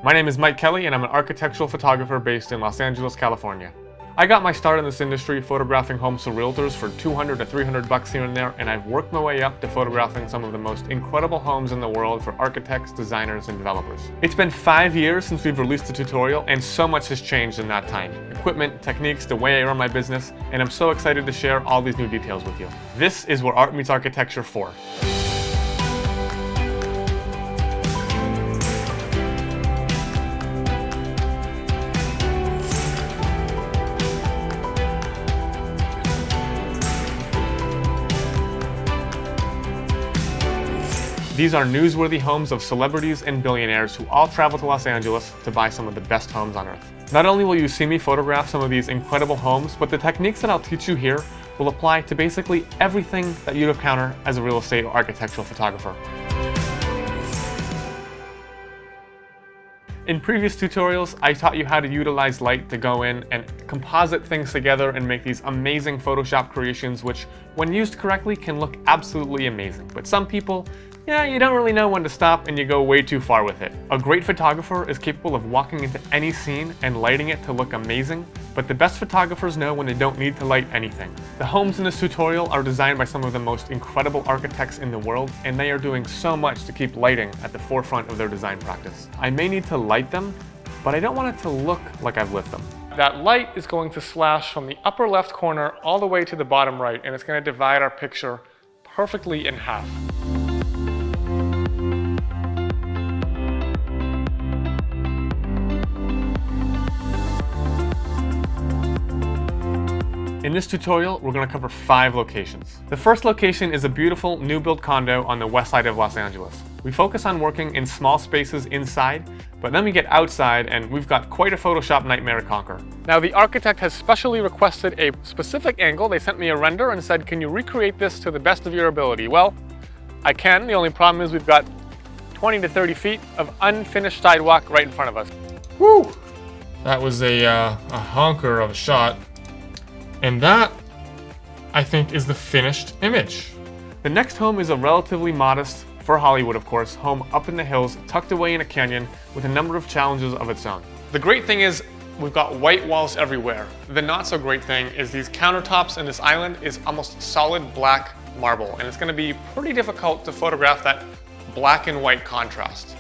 My name is Mike Kelley and I'm an architectural photographer based in Los Angeles, California. I got my start in this industry photographing homes for realtors for $200 to $300 here and there, and I've worked my way up to photographing some of the most incredible homes in the world for architects, designers, and developers. It's been 5 years since we've released a tutorial, and so much has changed in that time. Equipment, techniques, the way I run my business, and I'm so excited to share all these new details with you. This is Where Art Meets Architecture 4. These are newsworthy homes of celebrities and billionaires who all travel to Los Angeles to buy some of the best homes on earth. Not only will you see me photograph some of these incredible homes, but the techniques that I'll teach you here will apply to basically everything that you'd encounter as a real estate or architectural photographer. In previous tutorials, I taught you how to utilize light to go in and composite things together and make these amazing Photoshop creations, which, when used correctly, can look absolutely amazing. But some people, you don't really know when to stop and you go way too far with it. A great photographer is capable of walking into any scene and lighting it to look amazing, but the best photographers know when they don't need to light anything. The homes in this tutorial are designed by some of the most incredible architects in the world, and they are doing so much to keep lighting at the forefront of their design practice. I may need to light them, but I don't want it to look like I've lit them. That light is going to slash from the upper left corner all the way to the bottom right, and it's going to divide our picture perfectly in half. In this tutorial, we're going to cover 5 locations. The first location is a beautiful new build condo on the west side of Los Angeles. We focus on working in small spaces inside, but then we get outside and we've got quite a Photoshop nightmare to conquer. Now, the architect has specially requested a specific angle. They sent me a render and said, can you recreate this to the best of your ability? Well, I can. The only problem is we've got 20 to 30 feet of unfinished sidewalk right in front of us. Woo! That was a honker of a shot. And that, I think, is the finished image. The next home is a relatively modest, for Hollywood of course, home up in the hills, tucked away in a canyon with a number of challenges of its own. The great thing is we've got white walls everywhere. The not so great thing is these countertops and this island is almost solid black marble, and it's going to be pretty difficult to photograph that black and white contrast.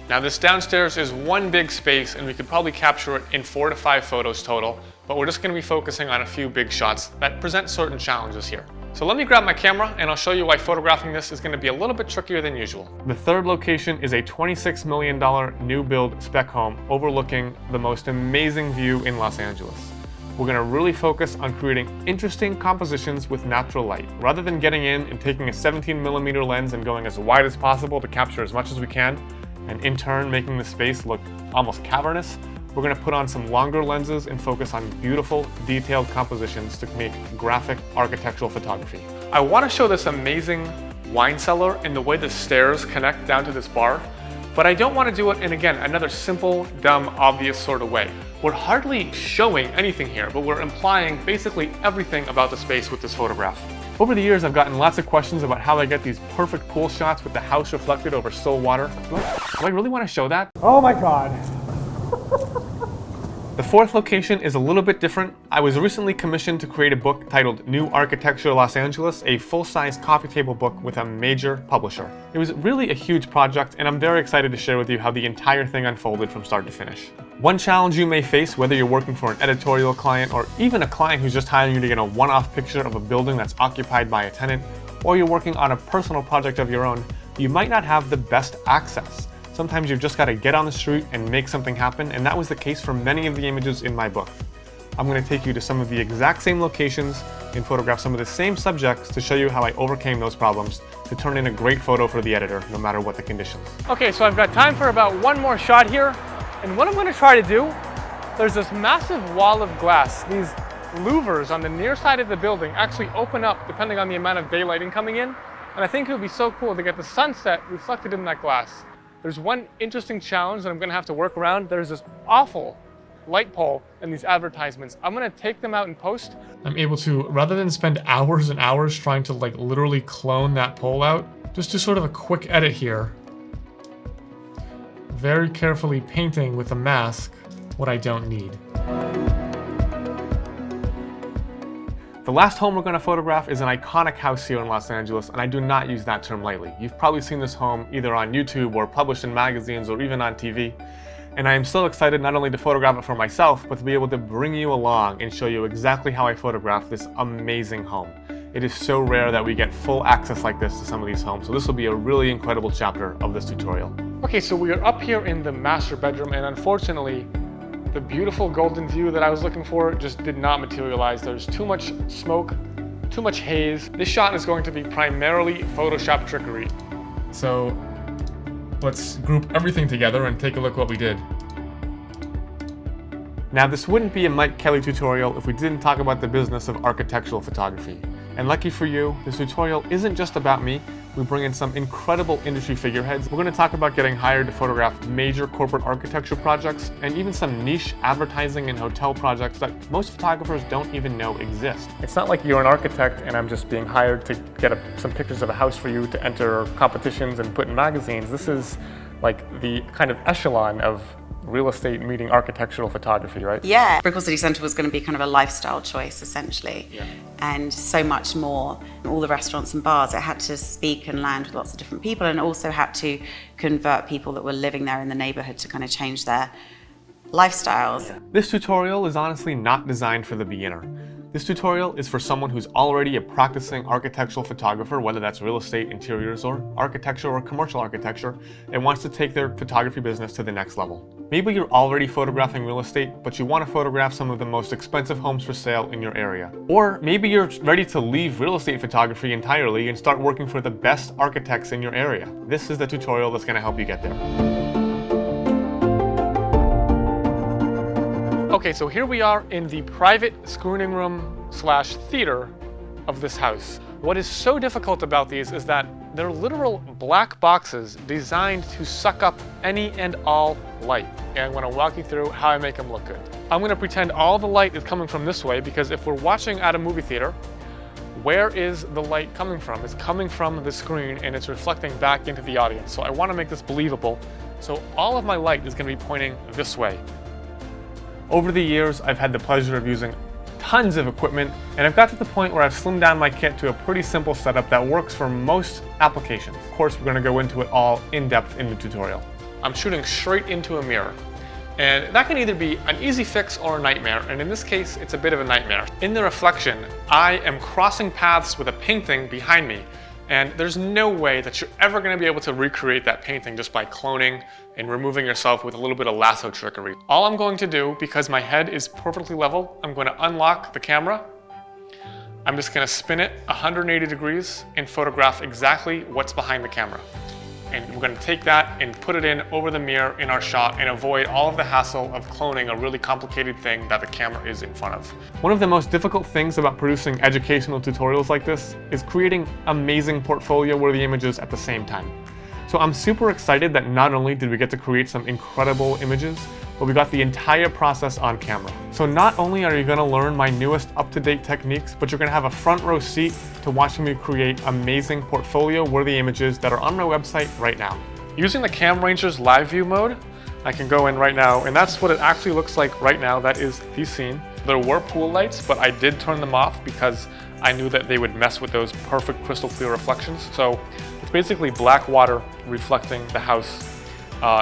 Now, this downstairs is one big space and we could probably capture it in 4 to 5 photos total, but we're just going to be focusing on a few big shots that present certain challenges here. So let me grab my camera and I'll show you why photographing this is going to be a little bit trickier than usual. The third location is a $26 million new build spec home overlooking the most amazing view in Los Angeles. We're going to really focus on creating interesting compositions with natural light. Rather than getting in and taking a 17mm lens and going as wide as possible to capture as much as we can, and in turn making the space look almost cavernous, we're going to put on some longer lenses and focus on beautiful, detailed compositions to make graphic architectural photography. I want to show this amazing wine cellar and the way the stairs connect down to this bar, but I don't want to do it in, again, another simple, dumb, obvious sort of way. We're hardly showing anything here, but we're implying basically everything about the space with this photograph. Over the years, I've gotten lots of questions about how I get these perfect pool shots with the house reflected over still water. Do I really want to show that? Oh my God. The fourth location is a little bit different. I was recently commissioned to create a book titled New Architecture Los Angeles, a full-size coffee table book with a major publisher. It was really a huge project, and I'm very excited to share with you how the entire thing unfolded from start to finish. One challenge you may face, whether you're working for an editorial client or even a client who's just hiring you to get a one-off picture of a building that's occupied by a tenant, or you're working on a personal project of your own, you might not have the best access. Sometimes you've just got to get on the street and make something happen, and that was the case for many of the images in my book. I'm going to take you to some of the exact same locations and photograph some of the same subjects to show you how I overcame those problems to turn in a great photo for the editor, no matter what the conditions. Okay, so I've got time for about one more shot here, and what I'm going to try to do, there's this massive wall of glass. These louvers on the near side of the building actually open up depending on the amount of daylighting coming in, and I think it would be so cool to get the sunset reflected in that glass. There's one interesting challenge that I'm going to have to work around. There's this awful light pole in these advertisements. I'm going to take them out in post. I'm able to, rather than spend hours and hours trying to literally clone that pole out, just do sort of a quick edit here very carefully painting with a mask what I don't need. The last home we're going to photograph is an iconic house here in Los Angeles, and I do not use that term lightly. You've probably seen this home either on YouTube or published in magazines or even on TV. And I am so excited not only to photograph it for myself, but to be able to bring you along and show you exactly how I photograph this amazing home. It is so rare that we get full access like this to some of these homes, so this will be a really incredible chapter of this tutorial. Okay, so we are up here in the master bedroom, and unfortunately, the beautiful golden view that I was looking for just did not materialize. There's too much smoke, too much haze. This shot is going to be primarily Photoshop trickery. So let's group everything together and take a look at what we did. Now, this wouldn't be a Mike Kelley tutorial if we didn't talk about the business of architectural photography. And lucky for you, this tutorial isn't just about me. We bring in some incredible industry figureheads. We're going to talk about getting hired to photograph major corporate architecture projects and even some niche advertising and hotel projects that most photographers don't even know exist. It's not like you're an architect and I'm just being hired to get some pictures of a house for you to enter competitions and put in magazines. This is like the kind of echelon of real estate meeting architectural photography, right? Yeah, Brickell City Centre was going to be kind of a lifestyle choice, essentially. Yeah. And so much more. All the restaurants and bars, it had to speak and land with lots of different people, and also had to convert people that were living there in the neighbourhood to kind of change their lifestyles. Yeah. This tutorial is honestly not designed for the beginner. This tutorial is for someone who's already a practicing architectural photographer, whether that's real estate, interiors, or architecture or commercial architecture, and wants to take their photography business to the next level. Maybe you're already photographing real estate, but you want to photograph some of the most expensive homes for sale in your area. Or maybe you're ready to leave real estate photography entirely and start working for the best architects in your area. This is the tutorial that's going to help you get there. Okay, so here we are in the private screening room slash theater of this house. What is so difficult about these is that they're literal black boxes designed to suck up any and all light. And I'm going to walk you through how I make them look good. I'm going to pretend all the light is coming from this way, because if we're watching at a movie theater, where is the light coming from? It's coming from the screen and it's reflecting back into the audience. So I want to make this believable. So all of my light is going to be pointing this way. Over the years, I've had the pleasure of using tons of equipment, and I've got to the point where I've slimmed down my kit to a pretty simple setup that works for most applications. Of course, we're going to go into it all in depth in the tutorial. I'm shooting straight into a mirror, and that can either be an easy fix or a nightmare, and in this case, it's a bit of a nightmare. In the reflection, I am crossing paths with a painting behind me, and there's no way that you're ever going to be able to recreate that painting just by cloning and removing yourself with a little bit of lasso trickery. All I'm going to do, because my head is perfectly level, I'm going to unlock the camera. I'm just going to spin it 180 degrees and photograph exactly what's behind the camera. And we're going to take that and put it in over the mirror in our shot and avoid all of the hassle of cloning a really complicated thing that the camera is in front of. One of the most difficult things about producing educational tutorials like this is creating amazing portfolio-worthy images at the same time. So I'm super excited that not only did we get to create some incredible images, but we got the entire process on camera. So not only are you going to learn my newest up-to-date techniques, but you're going to have a front row seat to watching me create amazing portfolio-worthy images that are on my website right now. Using the Cam Ranger's live view mode, I can go in right now, and that's what it actually looks like right now. That is the scene. There were pool lights, but I did turn them off because I knew that they would mess with those perfect crystal clear reflections. So it's basically black water reflecting the house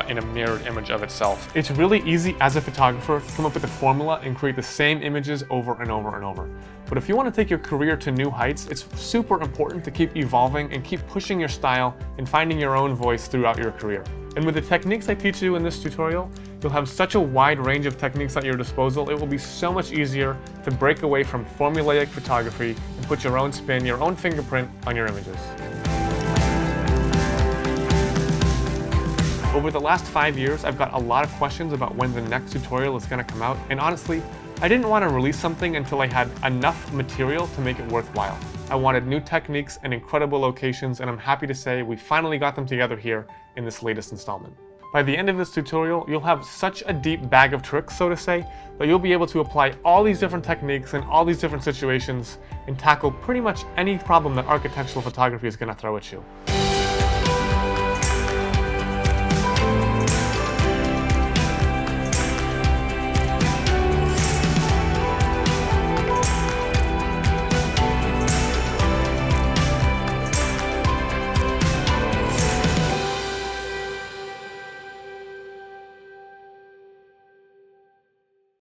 in a mirrored image of itself. It's really easy as a photographer to come up with a formula and create the same images over and over and over. But if you want to take your career to new heights, it's super important to keep evolving and keep pushing your style and finding your own voice throughout your career. And with the techniques I teach you in this tutorial, you'll have such a wide range of techniques at your disposal, it will be so much easier to break away from formulaic photography and put your own spin, your own fingerprint on your images. Over the last 5 years, I've got a lot of questions about when the next tutorial is going to come out, and honestly, I didn't want to release something until I had enough material to make it worthwhile. I wanted new techniques and incredible locations, and I'm happy to say we finally got them together here in this latest installment. By the end of this tutorial, you'll have such a deep bag of tricks, so to say, that you'll be able to apply all these different techniques in all these different situations and tackle pretty much any problem that architectural photography is going to throw at you.